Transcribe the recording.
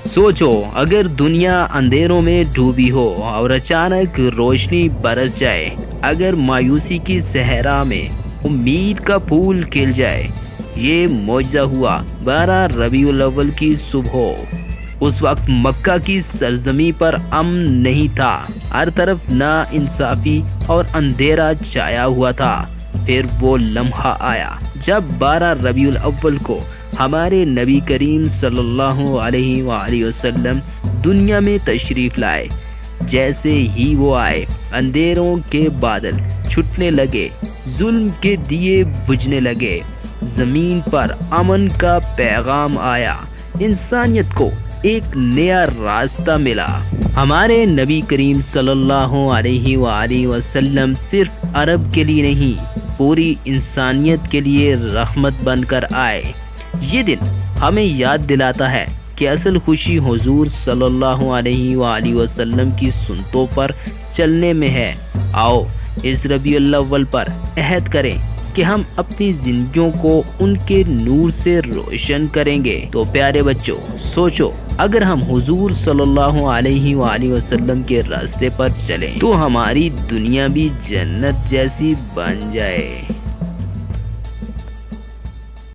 सोचो, अगर दुनिया अंधेरों में डूबी हो और अचानक रोशनी बरस जाए, अगर मायूसी की सहरा में उम्मीद का फूल खिल जाए। ये मौजज़ा हुआ 12 रबीउल अव्वल की सुबह। उस वक्त मक्का की सरजमी पर अमन नहीं था, हर तरफ ना इंसाफी और अंधेरा छाया हुआ था। फिर वो लम्हा आया जब 12 रबीउल अव्वल को हमारे नबी करीम सल्लल्लाहु अलैहि वसल्लम दुनिया में तशरीफ़ लाए। जैसे ही वो आए, अंधेरों के बादल छुटने लगे, जुल्म के दिए बुझने लगे, ज़मीन पर अमन का पैगाम आया, इंसानियत को एक नया रास्ता मिला। हमारे नबी करीम सल्लल्लाहु अलैहि वसल्लम सिर्फ अरब के लिए नहीं, पूरी इंसानियत के लिए रहमत बनकर आए। ये दिन हमें याद दिलाता है कि असल खुशी हुजूर सल्लल्लाहु अलैहि वसल्लम की सुन्नतों पर चलने में है। आओ इस रबीउल अव्वल पर अहद करें कि हम अपनी जिंदगियों को उनके नूर से रोशन करेंगे। तो प्यारे बच्चों, सोचो, अगर हम हुजूर सल्लल्लाहु अलैहि वसल्लम के रास्ते पर चलें तो हमारी दुनिया भी जन्नत जैसी बन जाए।